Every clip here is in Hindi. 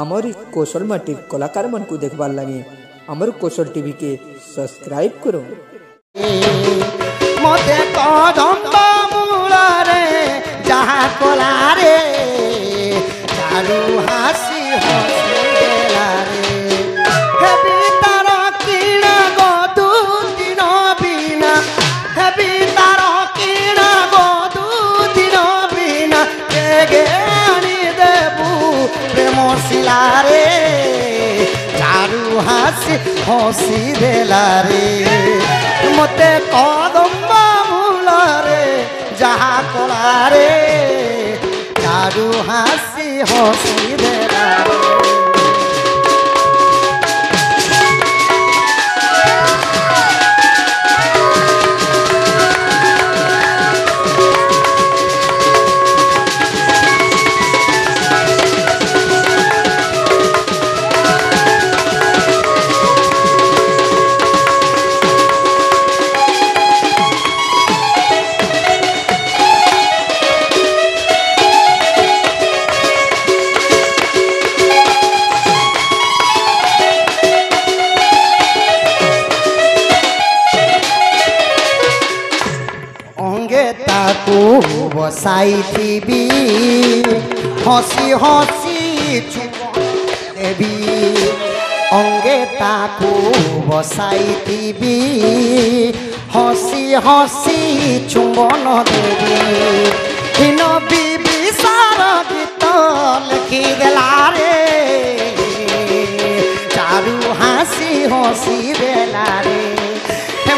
आमर कौशल माटी कलाकार मन को देखबार लगे आमर कौशल टीवी के सब्सक्राइब करो। मते कदम्ब मूलरे जहाँ कोलारे चारू हासी हसिलारे हे बीतार किणा गदू दिन बिना हे बीतार किणा गदू दिन बिना गे आनी देबू प्रेम शिलारे चारू हासी हसी देलारे मते कदम्ब मूलरे जहाँ कोलारे चारू हासी हसी देलारे। बसाई थी हसी हसी चुप देवी अंगे ताकू बसाई थी हसी हसी चुंबन देवी हिन विसार गीत लिखी देलारे चारू हासी हसी देलारे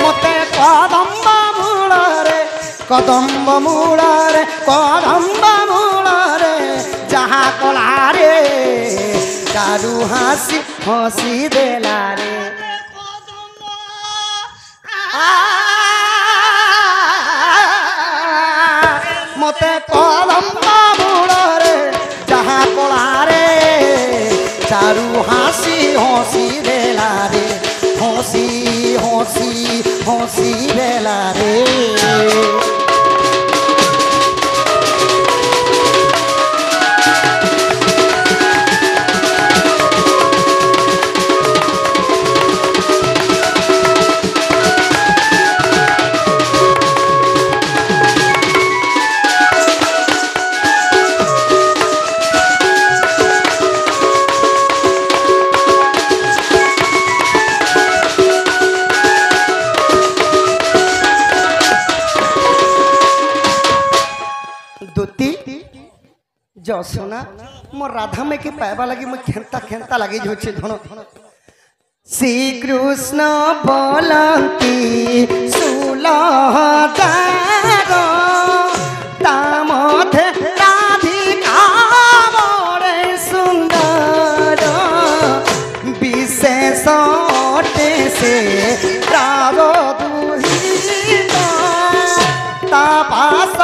मते कदम्ब मूलरे कदम्ब मूलरे जहाँ कोलारे चारू हासी हसी देलारे मते कदम्ब मूलरे जहाँ कोलारे चारू हासी हसी देलारे हसी हसी हसी देलारे। जसना मोर राधा में के पाइबा लगी मैं खेंता खेंता लगी जो धन श्री कृष्ण बोलती सुलहदार तामधे राधिका बड़े सुंदर विशेष से प्रारो दुहित तापास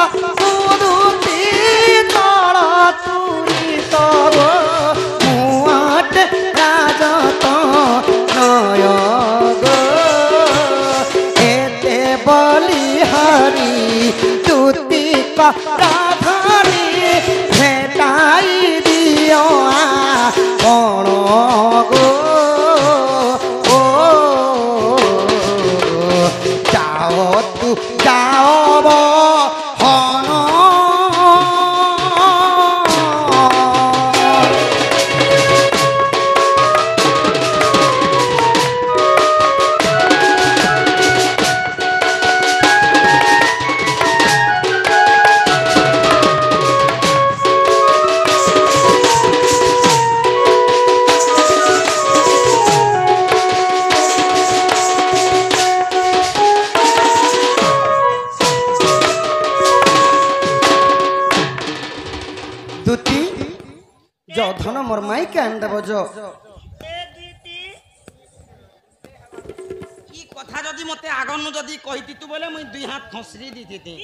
राधारी भेटाई दियो कौन गो जाओ तू जाओ हन धन मोर माई के आन देव जो कथा जदि मते आगनु जदि कहिति तू बोले मुई दुई हाथ खसरी दीती थी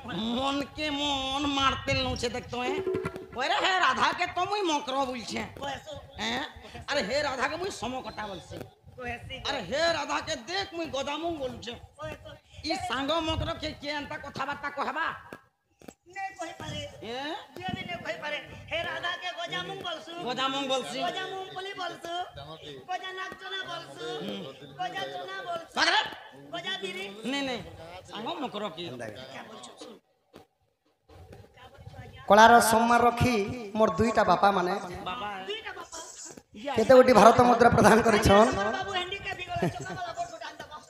मन के मन मारते लूछे देख तो ओरे हे राधा के तो मुई मकरो बोलछे हैं अरे हे राधा के मुई समकटा बोलछे अरे हे राधा के देख मुई गदामु बोलछे ई सांग मकरो के एंता कथा बार्ता कहबा नहीं कहि पारे जे भी नहीं कहि पारे हे राधा के गजामुंग বলছো গজা মুং বলছি গজা মুংফলি বলছো গজা নাকচনা বলছো গজা চনা বলছো পাগলা গজা বিরি নে নে সাঙ্গ মকর কি কলার সম্মান রক্ষি মোর দুইটা বাপা মানে বাবা দুইটা বাপা কেতে গোটি ভারত মুদ্রা প্রদান করেছন বাবু হ্যান্ডিক্যাপ বিগলা চকাবালা বড় ডান্ডা বাপ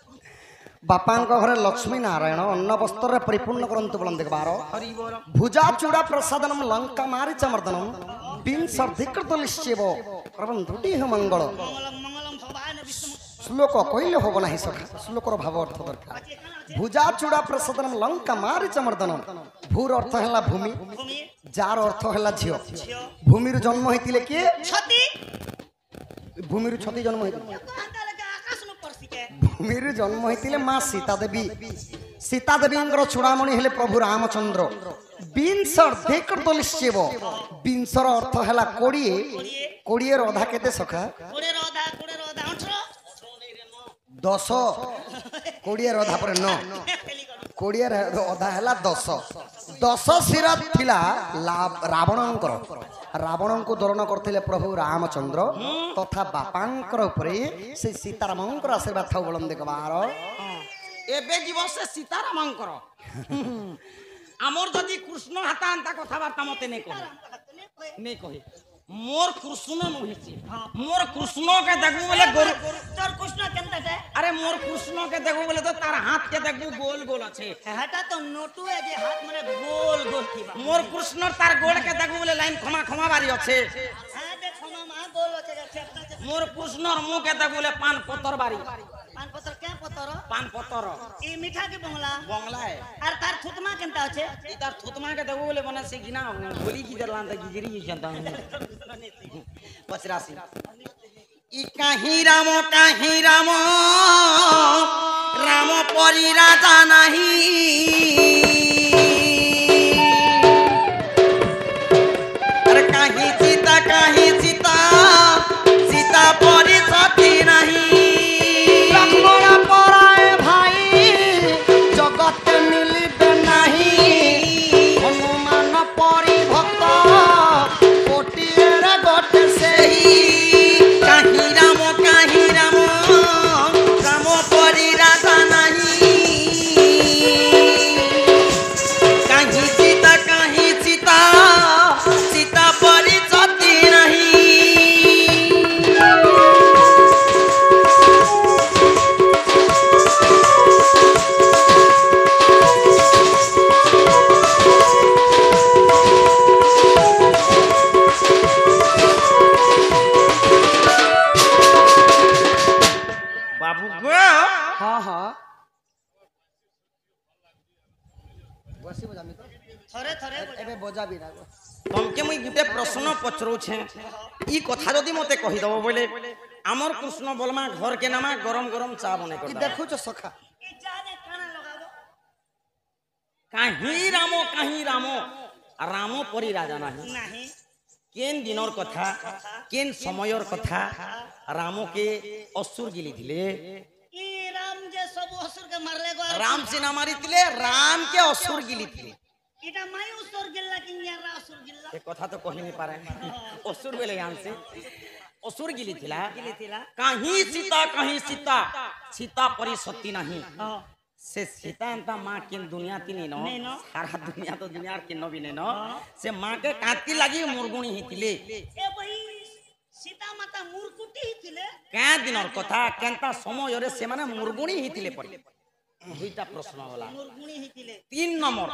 বাপাঙ্ক ঘরে লক্ষ্মী নারায়ণ অন্ন বস্ত্রে পরিপূর্ণ করন্তু বলন দেখবার হরি বল ভুজা চূড়া প্রসাদনম লঙ্কা মারিচ মর্দনম বিংশর্ধিকৃত লিশ্চিব প্রবন্ধুটি মঙ্গল মঙ্গলম মঙ্গলম ভবায় বিষ্ণু শ্লোক কইলে হব না সখা শ্লোকর ভাব অর্থ দরকার ভুজা চূড়া প্রসাদনম লঙ্কা মারিচ মর্দনম ভূর অর্থ হেলা ভূমি ভূমি যার অর্থ হেলা ঝিও ঝিও ভূমির জন্ম হইতিলে কি ছতি ভূমির ছতি জন্ম হইতিলে কান্তা লাগা আকাশ নু পড়ছিকে ভূমির জন্ম হইতিলে মা সীতা দেবী সীতা দেবীঙ্কর চূড়ামণি হেলে প্রভু রামচন্দ্র বিংশর্ধিকৃত লিশ্চিব বিংশর অর্থ হেলা কোড়িয়ে কোড়িয়ের অধা কেতে সখা কোড়ে রদা 18 দশ কোড়িয়ের অধা পরে ন কোড়িয়ের অধা হেলা দশ দশ শিরা থিলা রাবণঙ্কর রাবণଙ୍କୁ ଦଳନ କରିଥିଲେ ପ୍ରଭୁ ରାମଚନ୍ଦ୍ର ତଥା ବାପାଙ୍କର ଉପରେ ସେ ସୀତାରାମଙ୍କର ଆଶୀର୍ବାଦ ଥାଉ ବୋଲନ୍ତି କବାର ଏବେ ଯିବ ସେ ସୀତାରାମଙ୍କର ଆମର ଯଦି କୃଷ୍ଣ ହାତା ଆନ୍ତା କଥାବାର୍ତ୍ତା ମତେ ନେଇ କହେ ନେଇ କହେ मोर कृष्ण नहिछि मोर कृष्ण के देखबू बोले गोर तोर कृष्ण केनता छे अरे मोर कृष्ण के देखबू बोले तो तार हाथ के देखबू गोल गोल আছে हटा तो नोटू है जे हाथ मने गोल गोल थीबा मोर कृष्ण तार गोल के देखबू बोले लाइन खमा खमा बारी আছে हां देख खमा मा गोल আছে मोर कृष्ण मुंह के देखबू बोले पान पत्तर बारी पान पत्तर क्या पत्तर पान पत्तर ई मीठा के बंगला बंगला है और तार थुतमा केनता আছে ई तार थुतमा के देखबू बोले बने से गिना गोली की दरलान त गिरी जंता पचरासी ई काहीं राम राम परी राजा नहीं अरे काहीं सीता सीता परी सती नहीं लक्ष्मण पराए भाई जगत मिलिबे नहीं हनुमान परी भक्त कोटिएर गट सेही काहीं राम राम परी राजा नहीं काहीं सीता सीता परी सती नहीं बाबू गो हाँ हाँ बसी बजामी तो थरे थरे एबे बजाबी ना तमके मुई गुटे प्रश्न पचरौ छे ई कथा जदी मते कहि दबो बोले हमर कृष्ण बोलमा घर के नामा गरम गरम चा बने कर देखु छ सखा ई जाने खाना लगाबो काहीं रामो रामो परी राजा नहीं नहीं केन दिनर कथा केन समयर कथा रामो के असुर गिली दिले ई राम जे सब असुर के मारले गो राम सेना मारी दिले राम के असुर गिली दिले इटा माई असुर गिल्ला किंया रा असुर गिल्ला ए कथा तो कहि नहीं पारे असुर बेले यान से असुर गिली थिला गिलितिला कहीं सीता सीता परी सती नहीं से सीता अंता माँ किन दुनिया तीनी न सारा दुनिया तो दुनिया किन भी नहीं न से माँ के कांति लगी मुरगुणी ही थिले ए भाई सीता माता मुरकुटी हिथिले क्या दिनर कथा केनता समय रे से माने मुरगुणी ही थिले पड़ी दुईटा प्रश्न होला मुरगुणी हिथिले 3 नंबर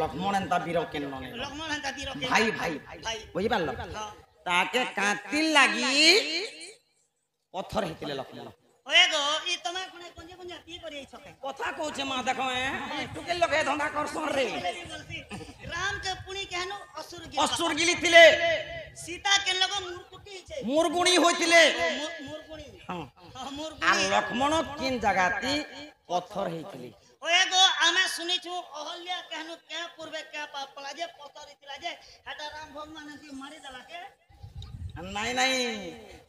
लक्ष्मण अंता वीर केन नने लक्ष्मण हंता तीर के भाई बुझी पारलो ताके कांति लगी पत्थर हिथिले लक्ष्मण ओए गो ई तमे कोने कोंजे कोंजे ती करी छके कथा कहूचे माँ देखो टुके लगे धंधा करसन रे राम के पुणी केहनो असुर गिली थिले सीता के लगो मुरकुटी छे मुरगुणी होइतिले मुरकुणी हां हां आ मुरकुणी लक्ष्मण किन जगाती पत्थर हेतिले ओए गो आमे सुनी छु अहल्या केहनो के पूर्वे के पला जे पत्थर हिथिला जे हटा राम भगवान की मारी दला के नहीं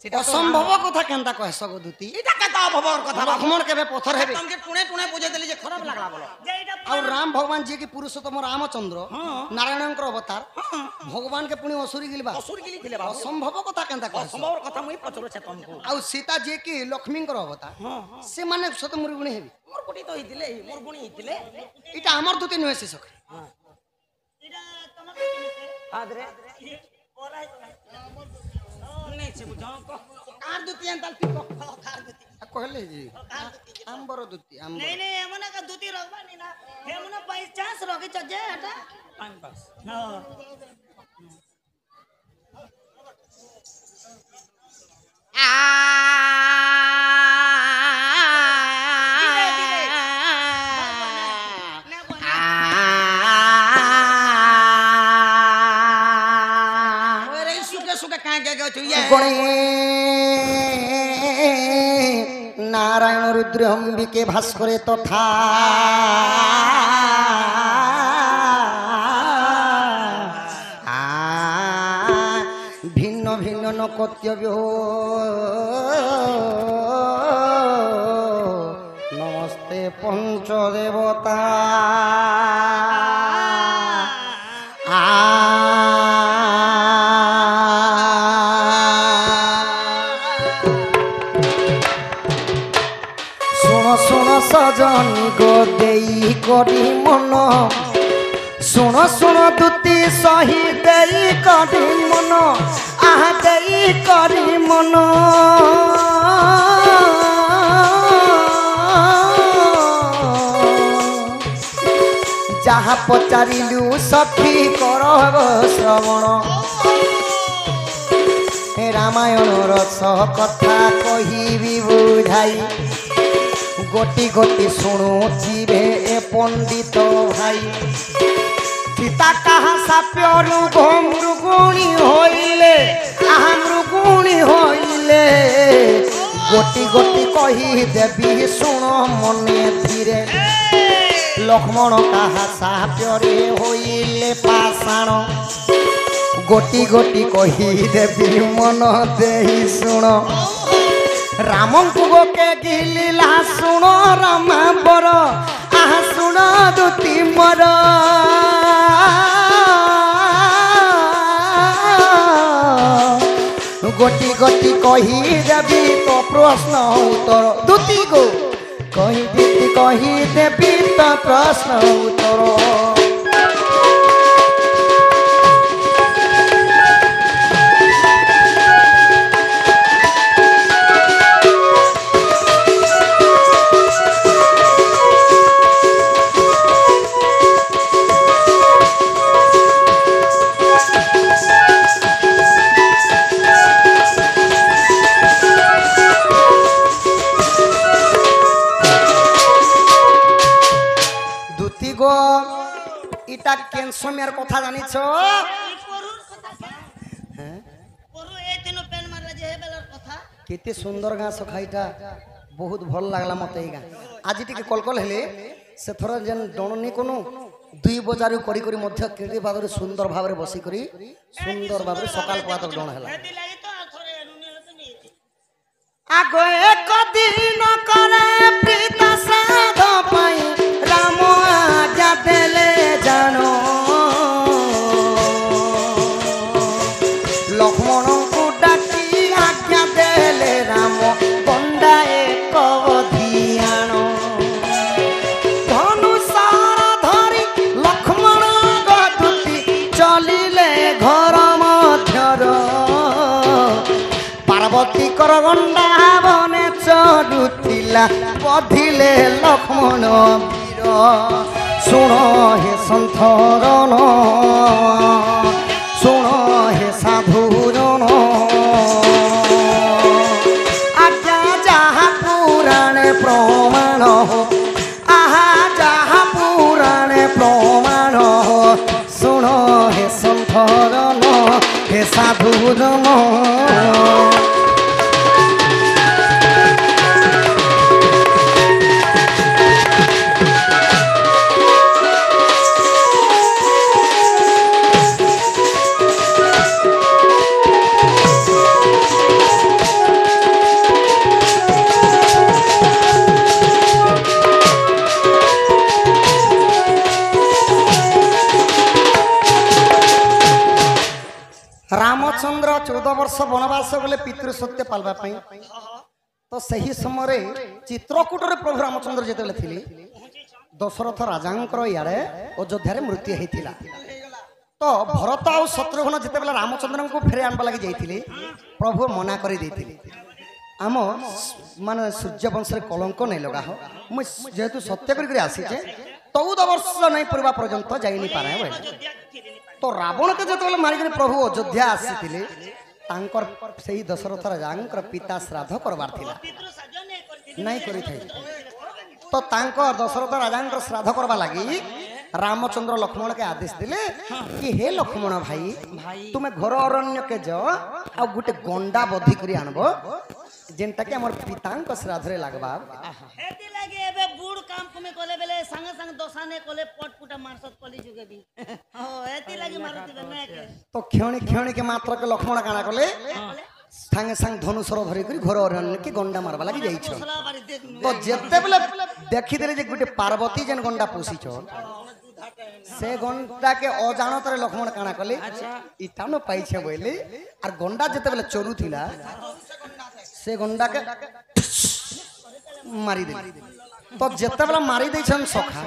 অসম্ভব কথা কেনতা কহস গো দুতি এটা কেতা অভাবর কথা লক্ষ্মণ কেবে পথর হেবে তোমাকে টুনে টুনে বুঝাই দেলি যে খারাপ লাগলা বলো যে এটা আর রাম ভগবান যে কি পুরুষোত্তম রামচন্দ্র হ্যাঁ। নারায়ণଙ୍କର অবতার ভগবান কে পুনি অসুরি গিলবা অসুর গিলি ଥିଲେ বাবু অসম্ভব কথা কেনতা কহস অসম্ভবর কথা মুই পচরছে তোমাকে ଆଉ ସୀତା ଯିଏ କି ଲକ୍ଷ୍ମୀଙ୍କର ଅବତାର ସେମାନେ ସତ ମୁରୁଗୁଣି ହେବି মোর কোটি তো হইতিলে মোর গুণী হইতিলে ଏଇଟା ଆମର ଦୁତି ନୁହେଁ ସେ ସଖୀ এটা তোমাকে কিনতে আদরে ওরাই নেই সে বুঝাও কার দুতি আনতাল তুই কার দুতি କହିଲେ ଯେ ଆମ୍ବର ଦୁତି ଆମ୍ବ नहीं नहीं एमना का दूती रखबा नहीं ना एमना 50 रखी जे हटा টাইম পাস हां ওরে সুকে সুকে কাঁ গে গে তুই ଗଣେ ନାରାୟଣ ରୁଦ୍ର ଅମ୍ବିକେ ଭାସ୍କରେ ତଥା ଭିନ୍ନ ଭିନ୍ନ ନ କର୍ତ୍ତବ୍ୟ ନମସ୍ତେ ପଞ୍ଚଦେବତା ଶୁଣ ଶୁଣ ସଜନି ଗୋ ଦେଇ କରି ମନ ଶୁଣ ଶୁଣ ଦୁତି ସହି ଦେଇ କରି ମନ ଆହା ଦେଇ କରି ମନ ଯାହା ପଚାରିଲୁ ସଖୀ କର ଶ୍ରବଣ ରାମାୟଣର ସହ କଥା କହିବି ବୁଝାଇ ଗୋଟି ଗୋଟି ଶୁଣୁଥିବେ ଏ ପଣ୍ଡିତ ଭାଇ ସୀତା କାହା ସାପ୍ୟରୁ ମୃଗୁଣୀ ହୋଇଲେ ଆହା ମୃଗୁଣୀ ହୋଇଲେ ଗୋଟି ଗୋଟି କହିଦେବି ଶୁଣ ମନେ ଧୀରେ ଲକ୍ଷ୍ମଣ କାହା ସାପ୍ୟରେ ହୋଇଲେ ପାଷାଣ ଗୋଟି ଗୋଟି କହିଦେବି ମନ ଦେଇ ଶୁଣ ରାମଙ୍କୁ ଗୋକେ ଗିଲିଲା ଶୁଣ ରାମାମ୍ବର ଆହା ଶୁଣ ଦୁତି ମୋର ଗୋଟି ଗୋଟି କହିଦେବି ତ ପ୍ରଶ୍ନ ଉତ୍ତର ଦୁତି ଗୋ କହିଦେବି ତ ପ୍ରଶ୍ନ ଉତ୍ତର ইটা কেন সময়ের কথা জানিছ পরু এই দিন পেন মারলা যে বেলার কথা কেতে সুন্দর গাঁ সখাইটা বহুত ভাল লাগলা মতে এই গাঁ আজি টিকে কলকল হেলে সে থর যেন ডণনি কোনো 2 বজারু করি করি মধ্য কেড়ে ভাবে সুন্দর ভাবে বসি করি সুন্দর ভাবে সকাল পাতর ডণ হেলা এতি লাগি তো আর থরে নুনি হতে নিয়েছি আগো এক দিন করে প্রীত সাধ পাই রাম আজা দেলে জানো লক্ষ্মণଙ୍କୁ ডাকি আজ্ঞা দেলে রাম গন্ডা এক ধিয়াণ ধনুষার ধরি লক্ষ্মণ গদুতি চলিলে ঘর মধ্যর পার্বতী কর গন্ডা বনে চলুথিলা বধিলে লক্ষ্মণ বীর শুণ হে সন্থরণ শুণ হে সাধুজন আজ্ঞা যাহা পুরাণে প্রমাণ আহা যাহা পুরাণে প্রমাণ শুণ হে সন্থরণ হে সাধুজন 14 वर्ष वनवास गले पितृ सत्य पालवा पई तो सही समय चित्रकूटर प्रभु रामचंद्र जेतेले थिले दशरथ राजांकर यारे अयोध्या मृत्यु होता तो भरत आ शत्रुघ्न जितेबाला रामचंद्र को फेरे आनवा लगी जाइए प्रभु मना कर आम माने सूर्यवंश कलंक नहीं लगा हो जेहेतु सत्य कर आसीचे 14 वर्ष नहीं पूर्वा पर्यंत जाई पारे तो रावण के जो मारिक प्रभु अयोध्या आसी से दशरथ राजा पिता श्राद्ध करवार थिला नहीं करी तो दशरथ राजा श्राद्ध करवा लगी रामचंद्र लक्ष्मण के आदेश दिले कि हे लक्ष्मण भाई तुम्हें घर अरण्य के जाओ आ गोटे गंडा बधी करी आनबो जेनटा के हमर पितांक श्राद्ध रे लागबा हेती लागे एबे बूढ़ काम कुमे कोले बेले संग संग दोसाने कोले पटपुटा मारसत कोली जुगे भी हो हेती लागे मारती बने के तो क्षणी के मात्र के लक्ष्मण काना कोले संगे संग धनुषर धरि करी घर अरण्य के गंडा मारबा लागि जाई छ तो जेते बेले देखि देले जे गुटे पार्वती जेन गंडा पोसी छ से गंडा के अजाणत रे लक्ष्मण काना कोले इटा न पाई छ बोले और गंडा जेते बेले चोरू थिला से गंडा के मारी दे तो जेते बेले मारी दे छन सखा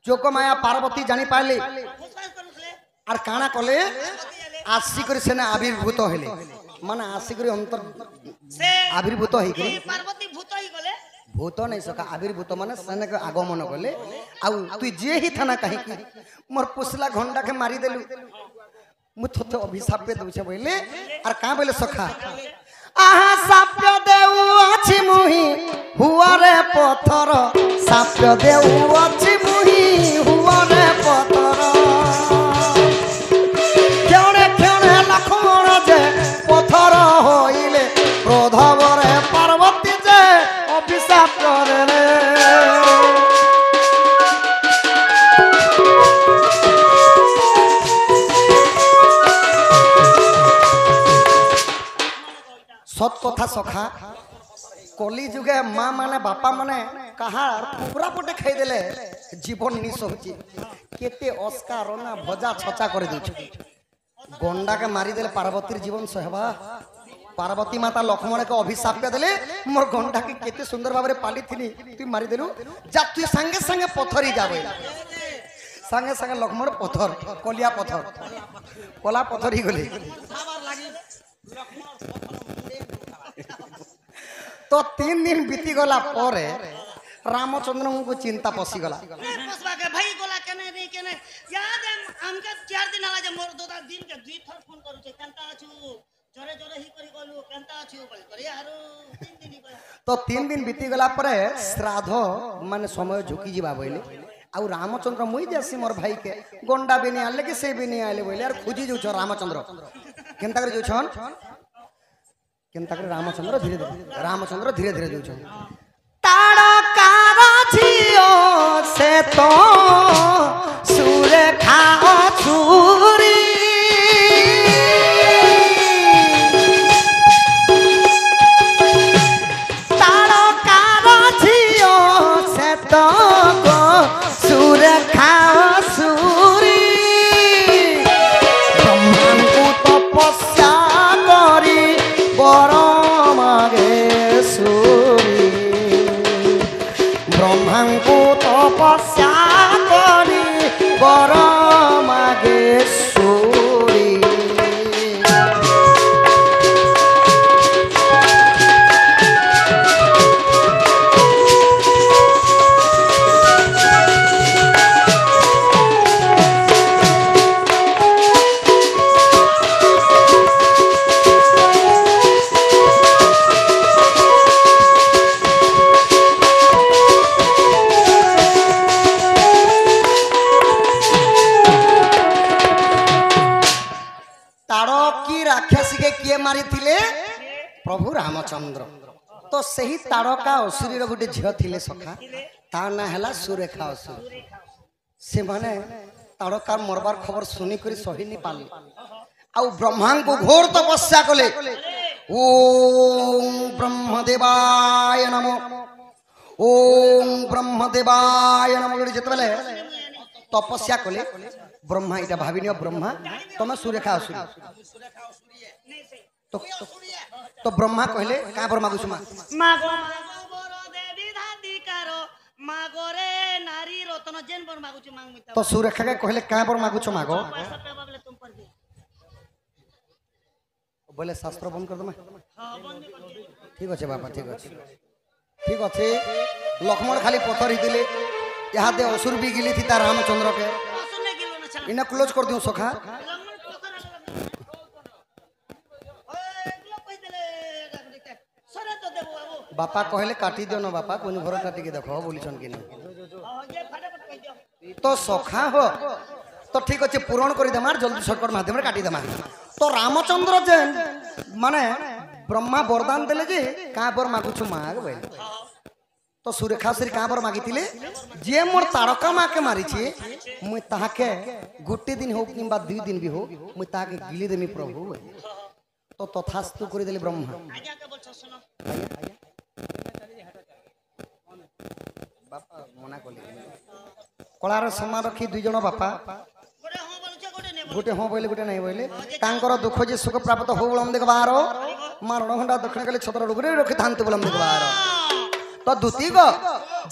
जोक माया पार्वती जानी पाले और काना कोले आसिक सेना आविर्भूत हेले माने आसिक अंतर आविर्भूत हे के पार्वती भूत ही गले भूत नहीं सका आविर्भूत माने सेना के आगमन गले आ तू जे ही थाना कहि कि मोर पुसला घंटा के मारी देलु मु थोथे अभिशाप पे दउछे बोले और का बोले सखा आहा साप्य देउ अछि मुही हुआ रे पत्थर साप्य देउ अछि मुही हुआ रे पत्थर केणे लक्ष्मण जे पत्थर होइले क्रोधव रे पार्वती जे अभिशाप करे रे सत कथा सखा कली जुगे माँ माने बापा माने कहा पूरा पटे खाई देले जीवन निश होची केते अस्कार ना भजा छचा कर दउछ गंडा के मारी देले पार्वती जीवन सहबा पार्वती माता लक्ष्मण के अभिशाप देले मोर गंडा के केते सुंदर भाबरे पाली थिनी तू मारी देलु जा तू संगे संगे पत्थरी जाबे संगे संगे लक्ष्मण पत्थर कलिया पत्थर कला पत्थर ही गले तो 3 दिन बीती गला परे रामचंद्र को चिंता पसी गला पसवा के भाई गोला केने रे केने याद हमके 4 दिन आला जे मोर दोदा दिन के 2 थर फोन करू छे केनता अछु जोरे जोरे ही करी गलु केनता अछु बोल करे यारो 3 दिन ही तो 3 दिन बीती गला परे श्राद्ध माने समय झुकी जीवा बोले आ रामचंद्र मुई देसी मोर भाई के गंडा भी नहीं आले कि से भी नहीं आले बोले यार खोजी जो छ रामचंद्र केनता करे जो छन केनता करे रामचंद्र धीरे धीरे जो छन ताड़कार छियो से तो सुरेखा छुरी ताड़कार छियो से तो सुरेखा छुरी ब्रह्मांड को तपस्या करी बर मागेश्वरी ब्रह्मांड तपस्या करी बर मागेश्वरी मारी थिले प्रभु रामचंद्र तो सही तारका असुरी गोटे झील थिले सखा ता ना हैला सुरेखा असुरी से माने तारका मरबार खबर सुनी करी सही नहीं पाले आ ब्रह्मा को घोर तपस्या कले ओम ब्रह्मदेवाय नमो ओम ब्रह्मदेवाय नमो जते बेले तपस्या कले ब्रह्मा इटा भाविनियो ब्रह्मा तुम सुरेखा असुरी नहीं सही तो ब्रह्मा कहले का पर मागुछु मा मागो मागो बरो देवी धादी कारो मागो रे नारी रत्न जेन पर मागु छु मांग मिता तो सुरेखा के कहले का पर मागुछु मागो पैसा पे बगले तुम पर दे बोले शास्त्र बंद कर दमा हां बंद कर दे ठीक अच्छे बाबा ठीक अच्छे लक्ष्मण खाली पथर हिले यहाँ दे असुर भी गिली थी रामचंद्र के सुनने गिलो ना चला इन्हें क्लोज कर दियो सखा लम्मन पोखर ओए लो कह देले रख दे सरे तो देबो बाबू बापा कहले काटी दियो ना बापा कोन घर काटी के देखो बोलिछन कि नहीं हां जे फटाफट कह दियो तो सखा हो तो ठीक अच्छे पूरण कर देमार जल्दी शॉर्टकट माध्यम रे काटी देमा तो रामचंद्र जे माने ब्रह्मा वरदान देले जे का पर मागुछु माग भाई तो सुरेखा श्री का पर मागितिले जे मोर तारका माँ के मारी छी मुई ताहाके गोटे दिन हो किंबा 2 दिन भी हो मुई ताहाके गिली देमी प्रभु तो तथास्तु करि देले ब्रह्मा आज्ञा के बोल सुनो बापा मना कोली कलार समान रखी 2 जण बापा गोटे हां बोल गोटे हाँ बोले छ गोटे नहीं गोटे नहीं बोले तांकर दुख जे सुख प्राप्त हो बोलम देखबार मारण घंटा दक्षिण काली छतर डुगरे रखि थांते बोलम देखबार तो दुती गो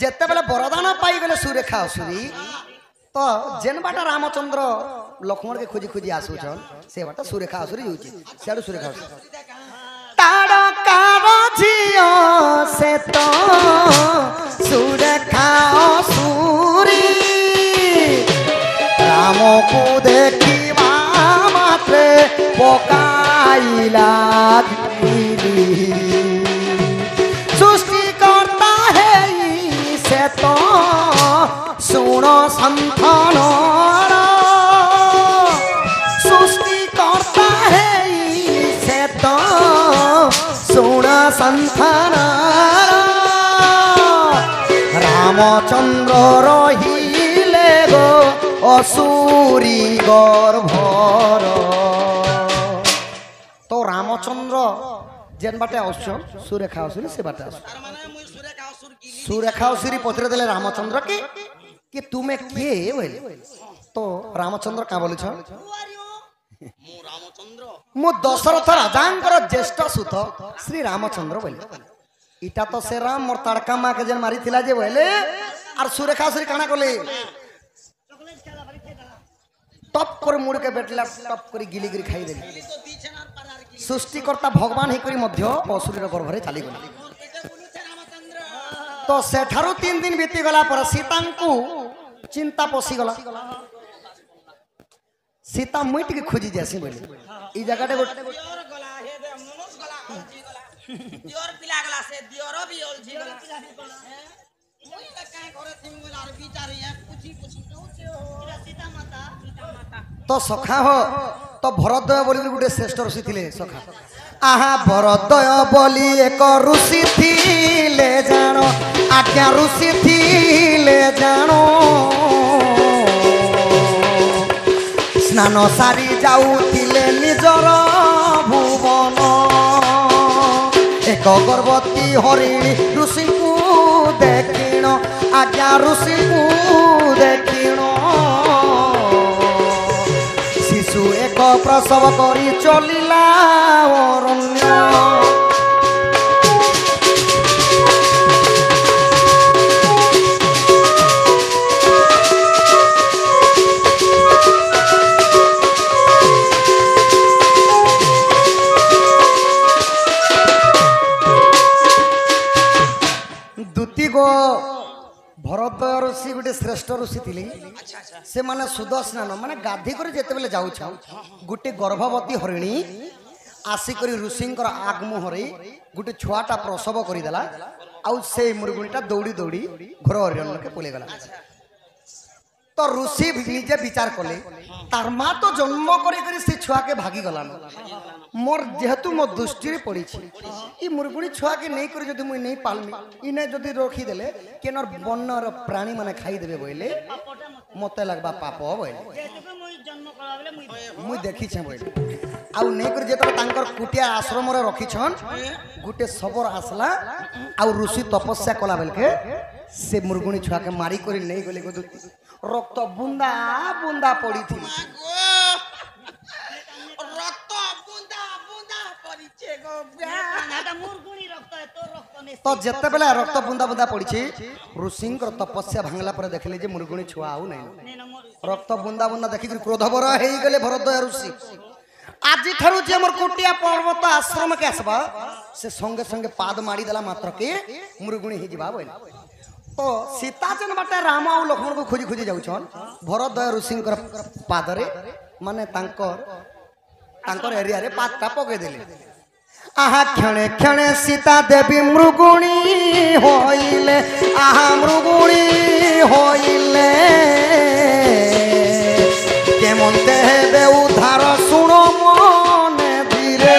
जेते बेले वरदान पाई गले सुरेखा असुरी तो जेन बाटा रामचंद्र लक्ष्मण के खोजी खोजी आसुछन से बाटा सुरेखा असुरी होची सेडू सुरेखा असुरी तारकार झियो से तो सुरेखा असुरी राम को देखिवा मात्रे पकाइला सृष्टि करता है से तो सुनो संतान सृष्टि करता है से तो सुनो संतान रामचंद्र रहिले गो असुरी गर्भर तो रामचंद्र जेन बाटे असुर सुरेखा असुरी से बाटे असुर तार माने मुई सुरेखा असुर की सुरेखा असुरी पत्र देले रामचंद्र के कि तुमे के बोले तो रामचंद्र का बोले छ मु रामचंद्र मु दशरथ राजांकर ज्येष्ठ सुत श्री रामचंद्र बोले इटा तो से राम मोर तड़का माँ के जन मारी थिला जे बोले और सुरेखा असुरी काना कोले चॉकलेट खेला बड़ी खेला टप कर मुड़ के बैठला टप कर गिली गिरी खाई देली तो दीछे ना पारार की सृष्टिकर्ता भगवान ही करी मध्य असुरी गर्भ रे चली गले मोर पेटे बोलु छे रामचंद्र तो सेठारु 3 दिन बीती गला पर सीता को चिंता पसी गला सीता मिट के खोजी जैसी बोली ई जगह दियोर गला हे दे मनुष गला अलजी गला दियोर पिला गला से दियोरो भी अलजी गला मुई त काहे करे थिम गला और बिचारी है पूछी पूछी कहू छे सीता माता तो सखा हो तो भरतदय बोली गोटे श्रेष्ठ ऋषि थिले सखा आहा भरतदय बोली एक ऋषि थिले जानो आज्ञा ऋषि थिले जानो स्नान सारी जाऊथिले निजर भुवन एक गर्भवती हरिणी ऋषि को देखिण आज्ञा ऋषि को देखिण शिशु एक प्रसव करी चलिला अरण्य दुती गो भरतदय ऋषि गोटे श्रेष्ठ ऋषि थिले से माने सुदर्शन माने गाधी कर जेते बेले जाउ छ गोटे गर्भवती हरिणी आसिकरी ऋषिंकर आगमुहरे गोटे छुआटा प्रसव करिदेला आउ से मुर्गुणीटा दौड़ी दौड़ी घर अरण्य के पले गला तो ऋषि निजे विचार कले तार माँ तो जन्म करी से छुआ के भागी गला मोर जेहेतु मो दृष्टि पड़ी ई मुर्गुणी छुआ के नहीं करी जदि मुई नहीं पालमी इने जदि रखी देले केनर वन्यर प्राणी माने खाई देबे बोले मते लगबा पाप बोले जेतुके मुई जन्म कराबले मुई देखी छे बोले आउ नहीं कर जेतरा तांकर कुटिया आश्रम रे रखी छन गुटे सबर आसला आउ ऋषि तपस्या कला बेल के से मुर्गुणी छुआ के मारी करी नहीं गले रक्त बुंदा बुंदा पड़ी थी रक्त बुंदा बुंदा परिचे गो नाटा मुरगुणी रक्त है तो रक्त ने तो जेते बेला रक्त बुंदा बुंदा पड़ी ऋषि तपस्या भांगला पर देखले जे मुरगुणी छुआ आउ नहीं रक्त बुंदा बुंदा देखि क्रोधवर हेई गले भरद्वाज ऋषि आज ठारू जे मोर कुटिया पर्वत आश्रम के आसबा से संगे संगे पाद मारी देला मात्र के मुरगुणी ही जिबा बोल तो सीता जन बाटे राम आ लक्ष्मण को खोजी खोजी जाउछन भरद्वाज ऋषि पादरे माने तांकर एरिया रे पादटा पके देले आहा क्षणे क्षणे सीता देवी मृगुणी होइले आहा मृगुणी होइले केमन देबे उद्धार सुनो मने धीरे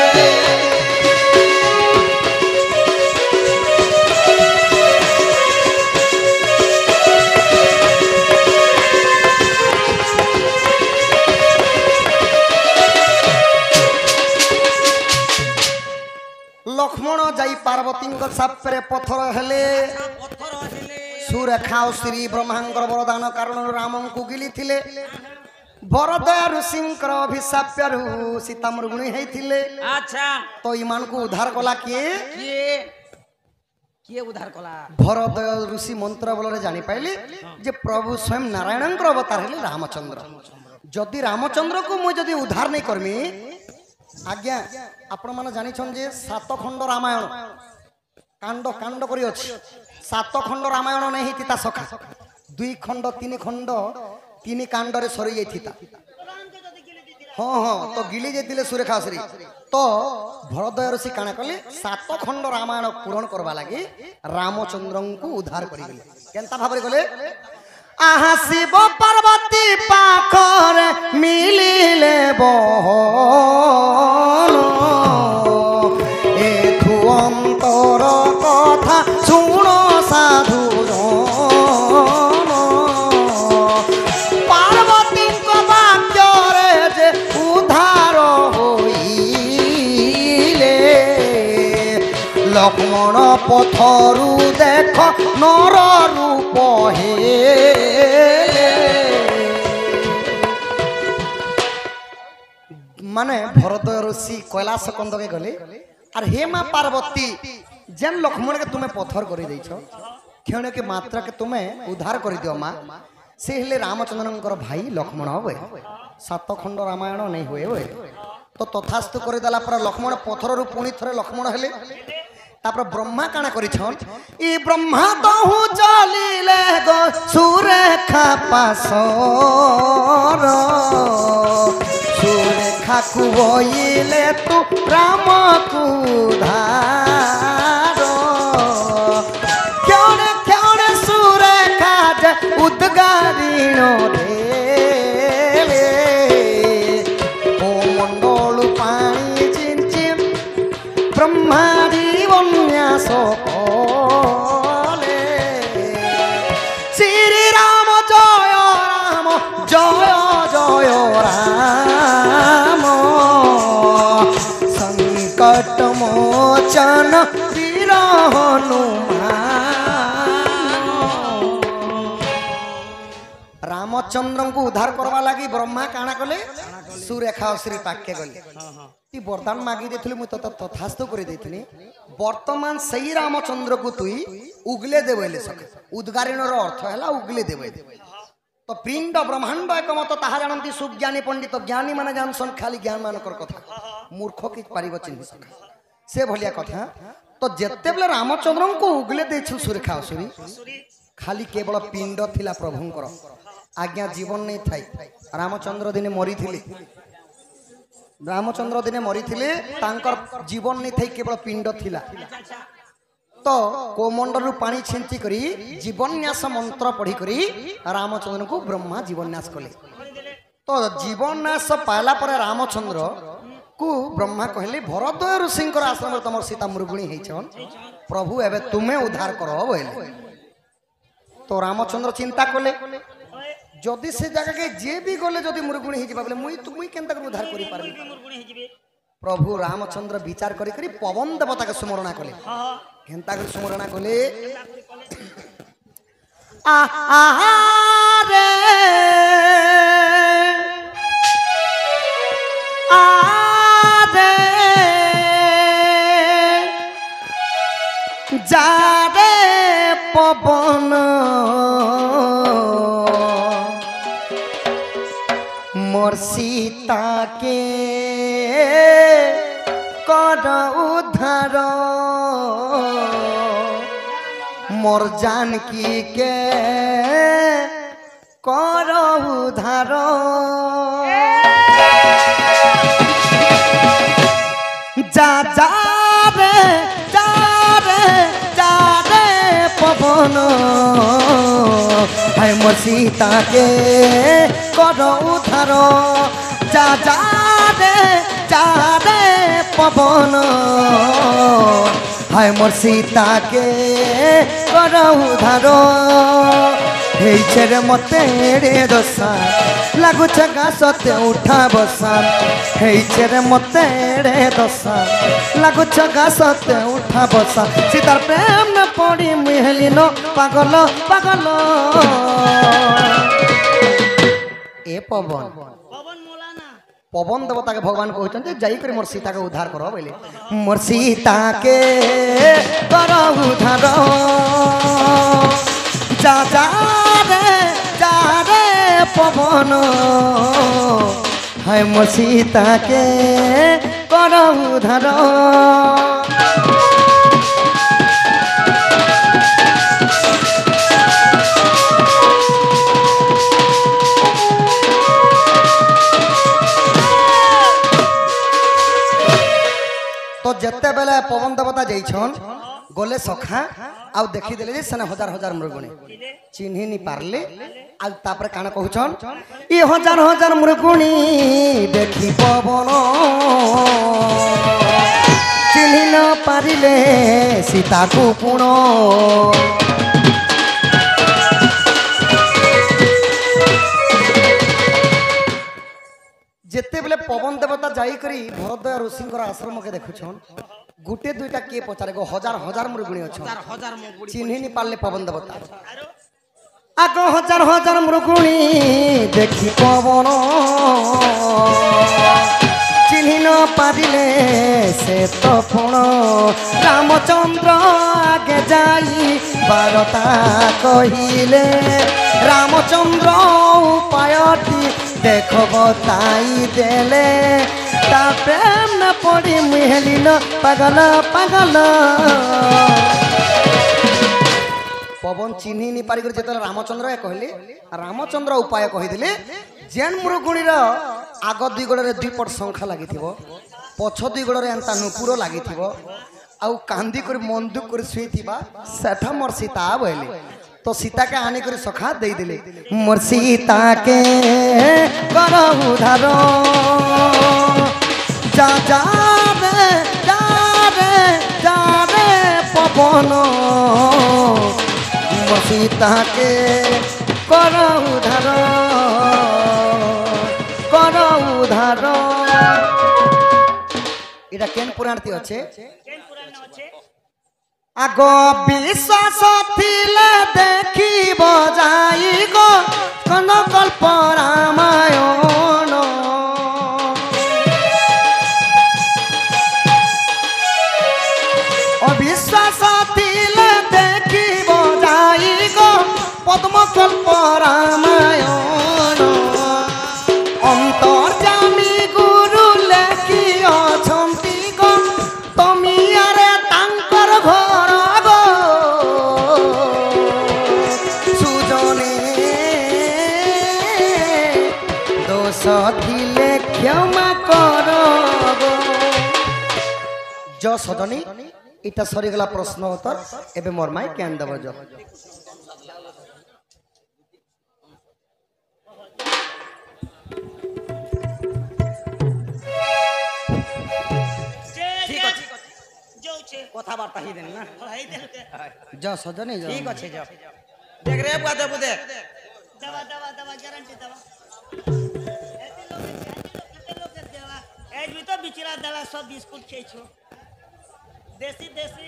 लक्ष्मण जाई पार्वती सापरे पथर हेले पत्थर हेले सुरेखा श्री ब्रह्मांकर वरदान कारण राम को गिली थिले भरद्वाज ऋषिंकर अभिशाप्यरु सीता मृगुणी हेइथिले अच्छा तो ईमान को उद्धार कला किए किए किए उद्धार कला भरद्वाज ऋषि मंत्र बल जानी पाइले जे प्रभु स्वयं नारायणंकर अवतार हेले रामचंद्र जदि रामचंद्र को मुझे जदि उद्धार नहीं करमी आज्ञा आपण माने जानि छन जे 7 खंड रामायण कांड कांड करी अछि 7 खंड रामायण नहीं हिता सखा 2 खंड 3 खंड 3 कांड रे सरी जाइथिता हाँ हाँ तो गिली जाइतिले सुरेखाश्री तो भरद्वाज ऋषि काना कले 7 खंड रामायण पूरण करबा लागि रामचंद्र को उद्धार करि गेले केनता भाबरे गले आहा शिव पार्वती पाखर मिलिले बहलो एथु अंतर कथा सुनो साधु जन पार्वती वाक्यरे जे उद्धार होइले लक्ष्मण पथरु देख नर रूप हे माने भरद्वाज ऋषि कैलाश कंदके गले और हे माँ पार्वती जेन लक्ष्मण के तुम्हें पत्थर कर क्षण के मात्रा के तुम्हें उद्धार कर दियो माँ से हेले रामचंद्र भाई लक्ष्मण हुए 7 खंड रामायण नहीं हुए हुए तो तथास्तु करदेला पर लक्ष्मण पत्थर रु पुणी थरे लक्ष्मण हेले तापर ब्रह्मा काना करिछन ई ब्रह्मा तहु चलिले गो सुरेखा पासर सुरेखा को बोइले तू राम को धार क्यों क्यों सुरेखा जे उद्गारिण रे ओ मंडल पानी चिंचिम ब्रह्मादि वन्यास कले श्री राम जय जय राम संकट मोचन वीर हनुमान रामचंद्र को उद्धार करवा लगी ब्रह्मा काना कले सुरेखा श्री पाक्य गले ती वरदान मागी देथिलु मु तथास्तु कर देथिनी वर्तमान सही रामचंद्र को तुई उगले देबले सके उद्गारिण रो अर्थ हैला उगले देबे तो पिंड ब्रह्मांड एकमत ताहा जानती सुज्ञानी पंडित ज्ञानी माने जानसन खाली ज्ञान मानकर कथा मूर्ख कि पारिब चिन्ह सका से भलिया कथा तो जेते बेले रामचंद्र को उगले देछु सुरेखा असुरी खाली केवल पिंड थिला प्रभुंकर आज्ञा जीवन नहीं थाई रामचंद्र दिने मरी थिले रामचंद्र दिने मरी थिले तांकर जीवन नहीं थाई केवल पिंड थिला तो कोमंडल रु पानी छिंची करी जीवन्यास मंत्र पढ़ी करी रामचंद्र को ब्रह्मा जीवन्यास कले तो जीवन्यास पाला पर रामचंद्र को ब्रह्मा कहले भरद्वाज ऋषि आश्रम तुम सीता मृगुणी होइछन प्रभु एबे तुम्हें उद्धार करो बोले तो रामचंद्र चिंता कले जदि से जगह के जे भी गले जदि मृगुणी हो बोले मुई तुम केनता कर उद्धार करि पारबी प्रभु रामचंद्र विचार करी करी पवन देवता के स्मरणा कले केनता कर स्मरणा कले रे आरे जा रे पवन मोर सीता के कर उद्धार मोर जानकी के कर उद्धार जा जा रे जा रे जा रे पवन है मोर सीता के कर उद्धार जा जा रे पवन है मोर सीता के कर उद्धार रे मते रे दशा लगुछ गाछते उठा बसा रे मते रे दशा लगुछ गाछते उठा बसा सीतार प्रेम न पड़ी मुहली न पागल पागल ए पवन पवन देवता के भगवान कहते जाइकर मोर सीता के उद्धार करो बोले मोर सीता के कर उद्धार जा जा रे पवन है मोर सीता के कर उद्धार तो जिते बेले पवन देवता जाइछन गले सखा आउ देखी देले जे सने हजार हजार मृगुणी चिन्हि नी पारले आ तापर कान कहउछन ई हजार हजार मृगुणी देखी पवन चिन्हि न पारिले सीता को पुण जिते बेले पवन देवता जाई करी भरद्वय ऋषिंकर आश्रम के देखुछन गुटे दुईटा के पचारे गो हजार हजार मृगुणी अछन चिन्हि नी पारले पवन देवता आगो हजार हजार मृगुणी देखी पवन चिन्हि न पारिले से तो पुण रामचंद्र आगे जाई बारता कहिले रामचंद्र उपायटी देख बताई देले ता प्रेम न पड़ी मुहली न पागल पागल पवन चिन्हि नी पारी कर जेतले रामचंद्र कहले रामचंद्र उपाय कहिदिले जेन मृगुणी रो आग दुई गोड़े दुई पट संख्या लागिथिबो पछ दुई गोड़े एंता नुपुर लागिथिबो आउ कांदी कर मंदुक कर सुईथिबा सेठा मोर सीता बोले तो सीता के आने कर सखा दे दिले मोर सीता के कर उद्धार जा जा रे पवन मोर सीता के कर उद्धार इटा केन पुराण थी अच्छे आग विश्वास थिले देखी बजाई गो कन कल्प रामायण अविश्वास थिले देखी बजाई गो पद्म कल्प रामायण अंतर्जामी गुरु लेखी अछंती गो तमियारे तांकर घर गो सुजने दोष थिले क्षमा कर गो जो सदनी इटा सरीगला प्रश्न उत्तर एबे मोर माई केन देबो जो কথাবার্তা হি দেন না যা সজনে যা ঠিক আছে যাও দেখ রে বুয়া দেবু দেখ दवा दवा दवा गारंटी दवा एते लोग देवा ए भी तो बिचरा दवा सब बिस्कुट खेछो देसी देसी